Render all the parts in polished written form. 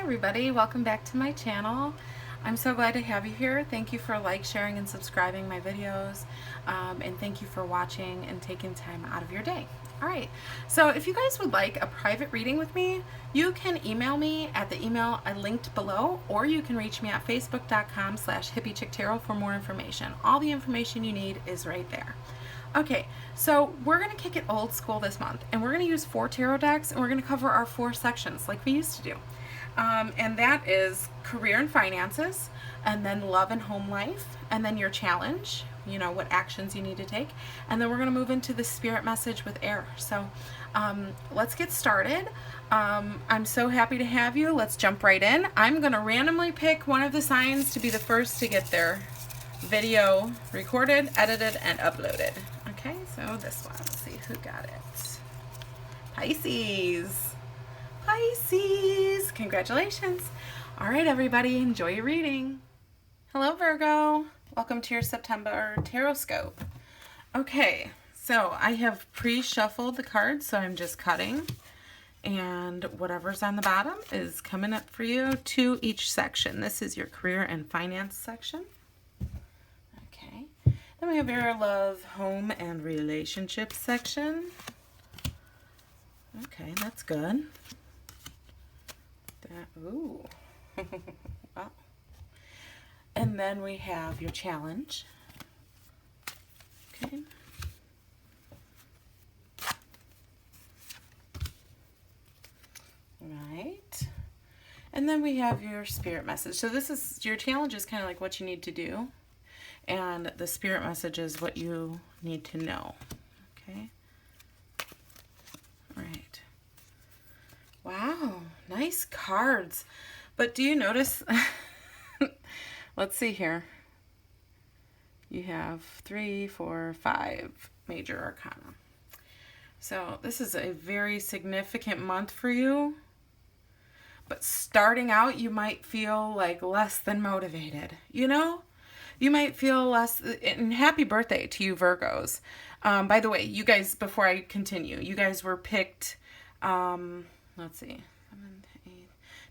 everybody, welcome back to my channel. I'm so glad to have you here. Thank you for sharing, and subscribing my videos, and thank you for watching and taking time out of your day. Alright, so if you guys would like a private reading with me, you can email me at the email I linked below, or you can reach me at facebook.com/hippiechicktarot for more information. All the information you need is right there. Okay, so we're going to kick it old school this month, and we're going to use 4 tarot decks, and we're going to cover our 4 sections like we used to do. And that is career and finances, and then love and home life, and then your challenge, you know, what actions you need to take, and then we're going to move into the spirit message with air. So let's get started. I'm so happy to have you. Let's jump right in. I'm going to randomly pick one of the signs to be the first to get their video recorded, edited, and uploaded. Okay, so this one, let's see who got it. Pisces. Pisces, congratulations. All right, everybody, enjoy your reading. Hello, Virgo. Welcome to your September TarotScope. Okay, so I have pre-shuffled the cards, so I'm just cutting, and whatever's on the bottom is coming up for you to each section. This is your career and finance section. Okay, then we have your love, home, and relationship section. Okay, that's good. Ooh. Wow. And then we have your challenge. Okay. Right. And then we have your spirit message. So this is, your challenge is kind of like what you need to do, and the spirit message is what you need to know. Okay. Right. Wow, nice cards. But do you notice, let's see here. You have 3, 4, 5 major arcana. So this is a very significant month for you. But starting out, you might feel like less than motivated, you know? You might feel less, and happy birthday to you Virgos. By the way, you guys, before I continue, you guys were picked, let's see,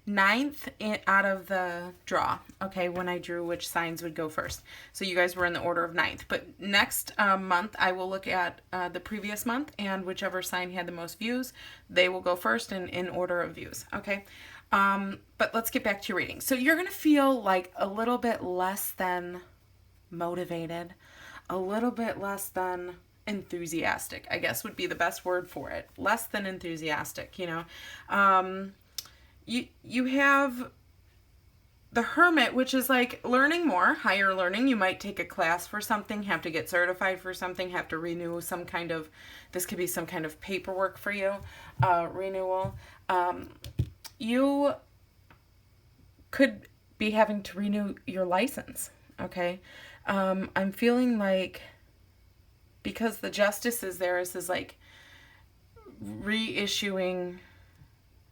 9th out of the draw, okay, when I drew which signs would go first. So you guys were in the order of 9th. But next month, I will look at the previous month, and whichever sign had the most views, they will go first in order of views, okay? But let's get back to your reading. So you're going to feel like a little bit less than motivated, a little bit less than enthusiastic, I guess would be the best word for it. Less than enthusiastic, you know. You have the Hermit, which is like learning more, higher learning. You might take a class for something, have to get certified for something, have to renew some kind of, this could be some kind of paperwork for you, renewal. You could be having to renew your license, okay? I'm feeling like, because the Justice is there, this is like reissuing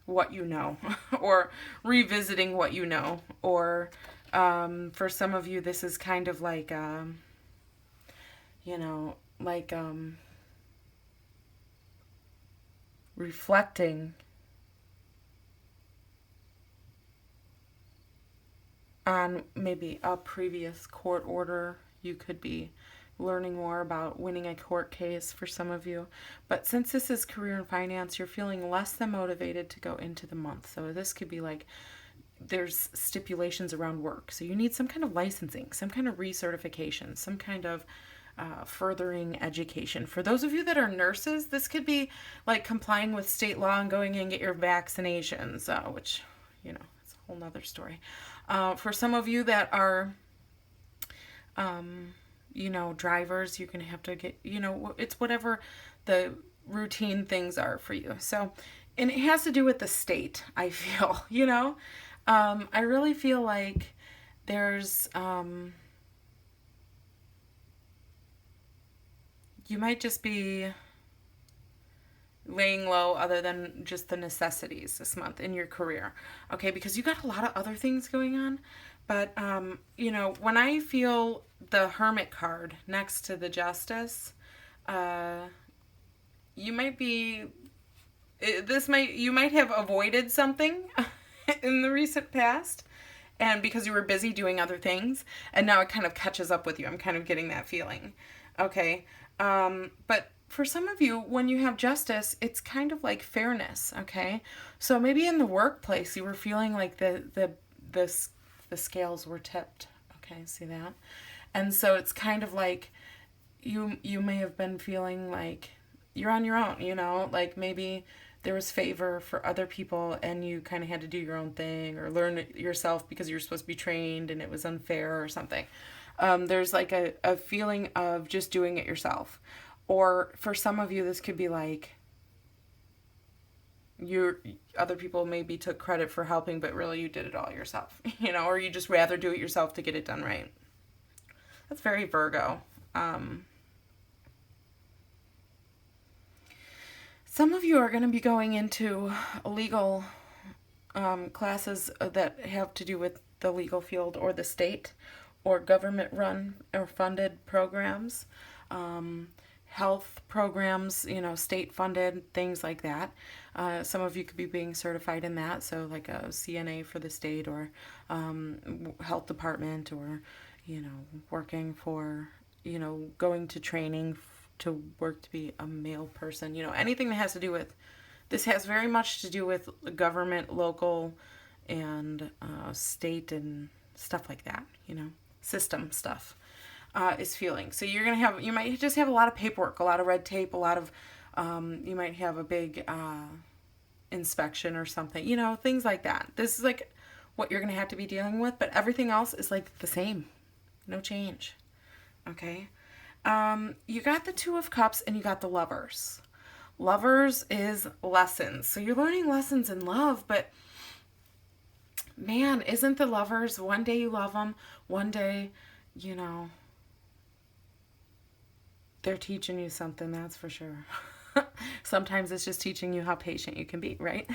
what you know, or revisiting what you know, or for some of you, this is kind of like, you know, like reflecting on maybe a previous court order. You could be learning more about winning a court case for some of you. But since this is career and finance, you're feeling less than motivated to go into the month. So this could be like, there's stipulations around work. So you need some kind of licensing, some kind of recertification, some kind of furthering education. For those of you that are nurses, this could be like complying with state law and going in and get your vaccinations, which, you know, it's a whole nother story. For some of you that are, you know, drivers, you're going to have to get, you know, it's whatever the routine things are for you. So, and it has to do with the state, I feel, you know. I really feel like there's, you might just be laying low other than just the necessities this month in your career, okay, because you got a lot of other things going on. But you know, when I feel the Hermit card next to the Justice, you might be, you might have avoided something in the recent past, and because you were busy doing other things, and now it kind of catches up with you. I'm kind of getting that feeling. Okay. But for some of you, when you have justice, it's kind of like fairness. Okay. So maybe in the workplace, you were feeling like the the scales were tipped. Okay. See that? And so it's kind of like you may have been feeling like you're on your own, like maybe there was favor for other people and you kind of had to do your own thing or learn it yourself because you're supposed to be trained and it was unfair or something. There's like a feeling of just doing it yourself. Or for some of you, this could be like your other people maybe took credit for helping, but really you did it all yourself, or you just rather do it yourself to get it done right. That's very Virgo. Some of you are going to be going into legal classes that have to do with the legal field or the state or government run or funded programs, health programs, state funded, things like that. Some of you could be being certified in that, so like a CNA for the state or health department or, working for, going to training to work to be a male person, anything that has to do with, this has very much to do with government, local, and state and stuff like that, system stuff is feeling. So you might just have a lot of paperwork, a lot of red tape, a lot of, you might have a big inspection or something, things like that. This is like what you're going to have to be dealing with, but everything else is like the same. No change. Okay. You got the Two of Cups and you got the Lovers. Lovers is lessons. So you're learning lessons in love, but man, isn't the Lovers, one day you love them, one day, they're teaching you something, that's for sure. Sometimes it's just teaching you how patient you can be, right?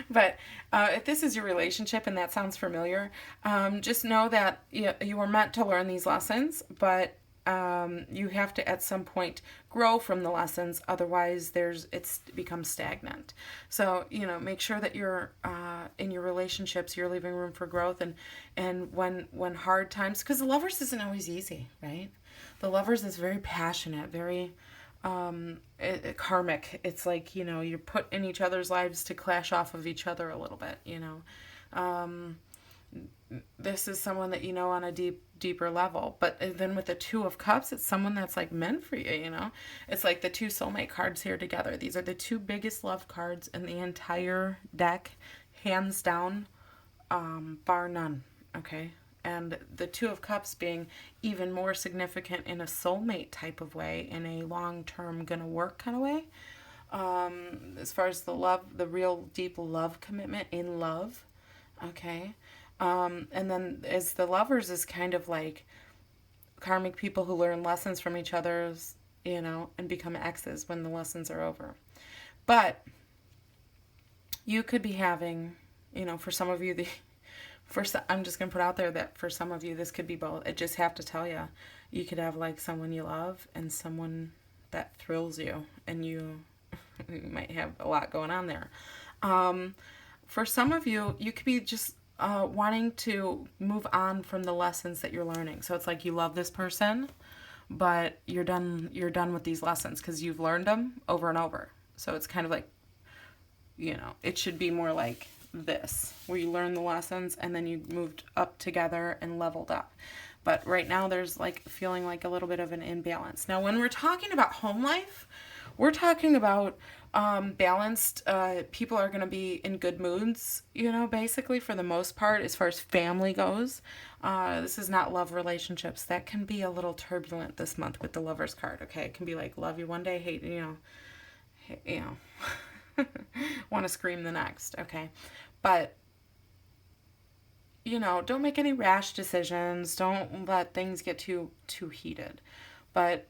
But if this is your relationship and that sounds familiar, just know that you were meant to learn these lessons, but you have to at some point grow from the lessons. Otherwise, it becomes stagnant. So make sure that you're in your relationships, you're leaving room for growth, and when hard times, because the Lovers isn't always easy, right? The Lovers is very passionate, very karmic. It's like you're put in each other's lives to clash off of each other a little bit. This is someone that on a deeper level. But then with the Two of Cups, it's someone that's like meant for you. It's like the two soulmate cards here together. These are the two biggest love cards in the entire deck, hands down, bar none. Okay. And the Two of Cups being even more significant in a soulmate type of way, in a long-term gonna work kind of way. As far as the love, the real deep love commitment in love. Okay. And then as the Lovers is kind of like karmic people who learn lessons from each other's, and become exes when the lessons are over. But you could be having, for some of you, I'm just going to put out there that for some of you, this could be both. I just have to tell you, you could have like someone you love and someone that thrills you, and you might have a lot going on there. For some of you, you could be just wanting to move on from the lessons that you're learning. So it's like you love this person, but you're done with these lessons because you've learned them over and over. So it's kind of like, it should be more like this, where you learn the lessons and then you moved up together and leveled up. But right now there's like feeling like a little bit of an imbalance. Now when we're talking about home life, we're talking about balanced, people are going to be in good moods, basically for the most part, as far as family goes. This is not love relationships. That can be a little turbulent this month with the Lovers card. Okay. It can be like, love you one day, hate, want to scream the next. Okay. But, don't make any rash decisions. Don't let things get too heated. But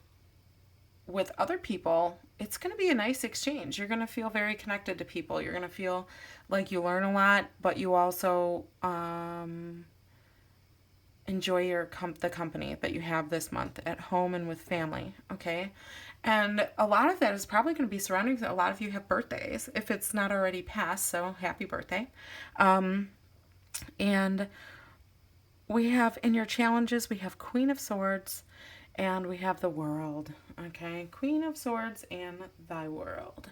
with other people, it's going to be a nice exchange. You're going to feel very connected to people. You're going to feel like you learn a lot, but you also enjoy the company that you have this month at home and with family, okay? And a lot of that is probably going to be surrounding, a lot of you have birthdays, if it's not already passed, so happy birthday. And we have, in your challenges, we have Queen of Swords, and we have the World, okay? Queen of Swords and thy World.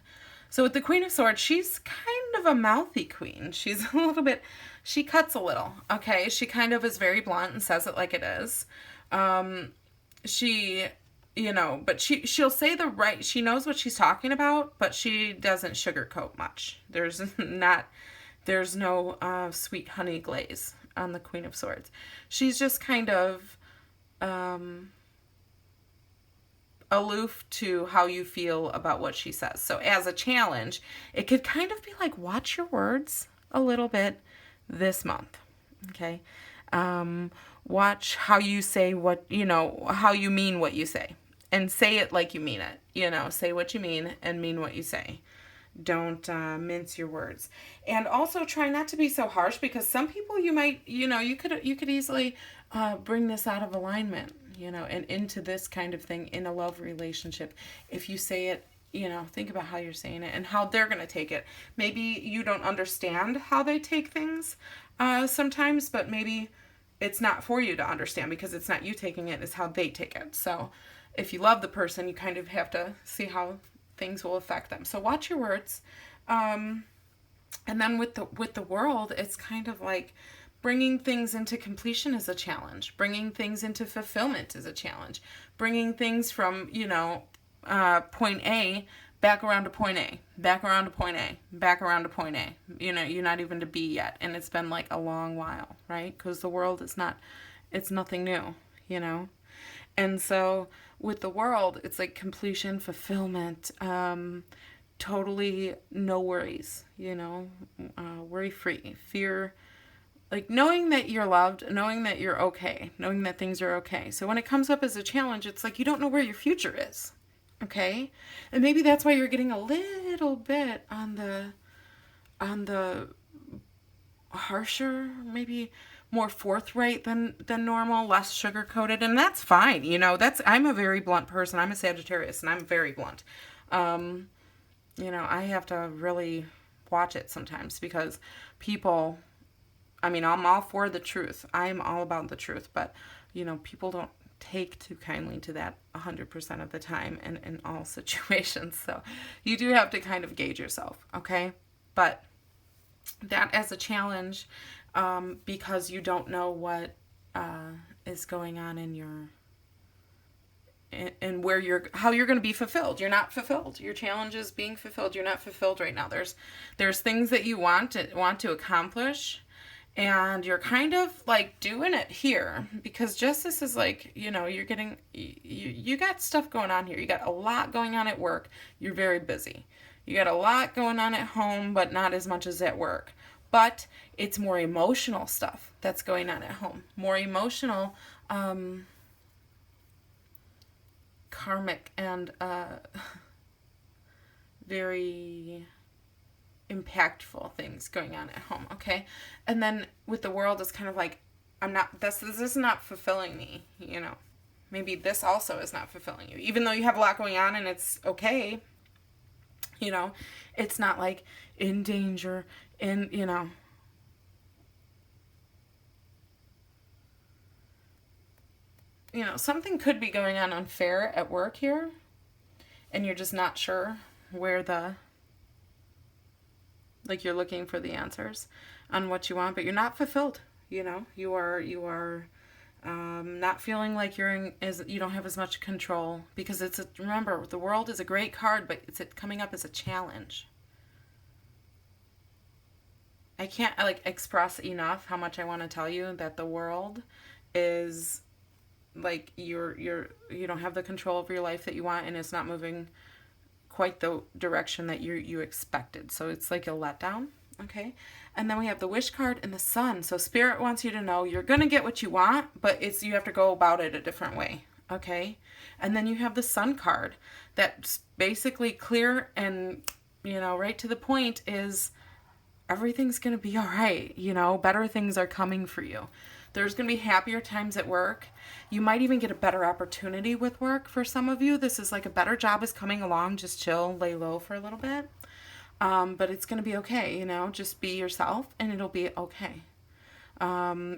So with the Queen of Swords, she's kind of a mouthy queen. She's a little bit, she cuts a little, okay? She kind of is very blunt and says it like it is. She, you know, but she'll say the right, she knows what she's talking about, but she doesn't sugarcoat much. There's no sweet honey glaze on the Queen of Swords. She's just kind of aloof to how you feel about what she says. So as a challenge, it could kind of be like, watch your words a little bit this month, okay? Watch how you say what, you know, how you mean what you say, and say it like you mean it, you know, say what you mean and mean what you say. Don't mince your words. And also try not to be so harsh, because some people you might, you know, you could easily bring this out of alignment, you know, and into this kind of thing in a love relationship. If you say it, you know, think about how you're saying it and how they're going to take it. Maybe you don't understand how they take things sometimes, but maybe it's not for you to understand because it's not you taking it, it's how they take it. So if you love the person, you kind of have to see how things will affect them. So watch your words. And then with the World, it's kind of like bringing things into completion is a challenge. Bringing things into fulfillment is a challenge. Bringing things from, you know, point A back around to point A, back around to point A, back around to point A. You know, you're not even to B yet, and it's been like a long while, right? Because the World is not, it's nothing new, you know? And so with the World, it's like completion, fulfillment, totally no worries, you know, worry-free, fear, like knowing that you're loved, knowing that you're okay, knowing that things are okay. So when it comes up as a challenge, it's like you don't know where your future is, okay? And maybe that's why you're getting a little bit on the harsher, maybe more forthright than normal, less sugar-coated, and that's fine. You know, I'm a very blunt person. I'm a Sagittarius, and I'm very blunt. You know, I have to really watch it sometimes because people, I mean, I'm all for the truth. I'm all about the truth, but, you know, people don't take too kindly to that 100% of the time and in all situations. So you do have to kind of gauge yourself, okay? But that as a challenge, because you don't know what is going on in your, and where how you're going to be fulfilled. You're not fulfilled. Your challenge is being fulfilled. You're not fulfilled right now. There's things that you want to accomplish, and you're kind of like doing it here because justice is like, you know, you're getting, you got stuff going on here. You got a lot going on at work. You're very busy. You got a lot going on at home, but not as much as at work. But it's more emotional stuff that's going on at home. More emotional, karmic and very impactful things going on at home, okay? And then with the World, it's kind of like, this is not fulfilling me, you know. Maybe this also is not fulfilling you. Even though you have a lot going on and it's okay, you know, it's not like in danger, you know. You know, something could be going on unfair at work here, and you're just not sure where like you're looking for the answers on what you want, but you're not fulfilled, you know. You are not feeling like you don't have as much control because remember, the World is a great card, but it's coming up as a challenge. I can't like express enough how much I want to tell you that the World is like you don't have the control over your life that you want, and it's not moving quite the direction that you expected. So it's like a letdown, okay? And then we have the Wish card and the Sun. So Spirit wants you to know you're going to get what you want, but you have to go about it a different way, okay? And then you have the Sun card that's basically clear and, you know, right to the point is everything's going to be all right. You know, better things are coming for you. There's going to be happier times at work. You might even get a better opportunity with work for some of you. This is like a better job is coming along. Just chill, lay low for a little bit. But it's going to be okay, you know, just be yourself and it'll be okay.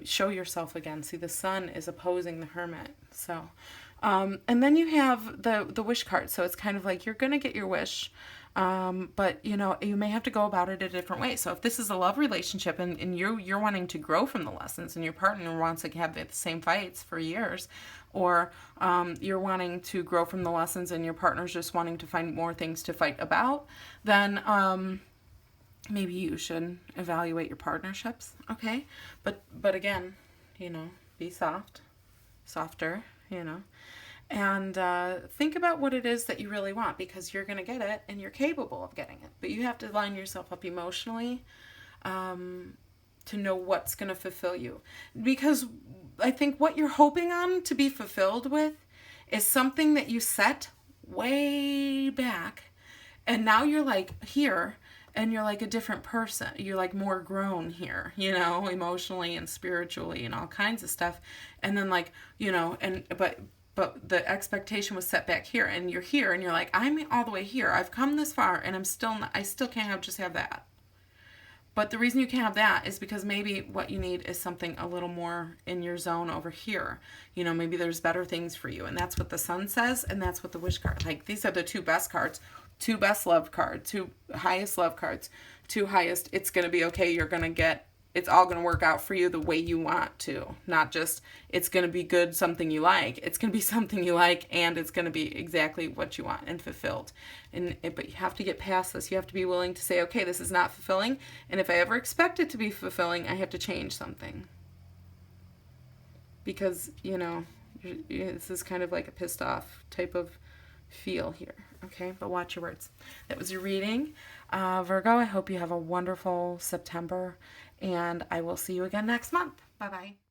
Show yourself again. See, the sun is opposing the hermit. So, and then you have the wish card. So it's kind of like you're going to get your wish. But you know, you may have to go about it a different way. So if this is a love relationship and you're wanting to grow from the lessons and your partner wants to have the same fights for years, or you're wanting to grow from the lessons and your partner's just wanting to find more things to fight about, then maybe you should evaluate your partnerships. Okay. But again, you know, be softer, you know, and think about what it is that you really want, because you're going to get it and you're capable of getting it. But you have to line yourself up emotionally to know what's going to fulfill you. Because I think what you're hoping on to be fulfilled with is something that you set way back. And now you're like here and you're like a different person. You're like more grown here, you know, emotionally and spiritually and all kinds of stuff. And then like, you know, but the expectation was set back here, and you're here and you're like, I'm all the way here. I've come this far and I still can't just have that. But the reason you can't have that is because maybe what you need is something a little more in your zone over here. You know, maybe there's better things for you. And that's what the sun says, and that's what the wish card. Like, these are the two best cards, two best love cards, two highest love cards, two highest, it's going to be okay, you're going to get, it's all going to work out for you the way you want to. Not just, it's going to be good, something you like. It's going to be something you like, and it's going to be exactly what you want and fulfilled. But you have to get past this. You have to be willing to say, okay, this is not fulfilling. And if I ever expect it to be fulfilling, I have to change something. Because, you know, this is kind of like a pissed off type of feel here. Okay, but watch your words. That was your reading. Virgo, I hope you have a wonderful September, and I will see you again next month. Bye-bye.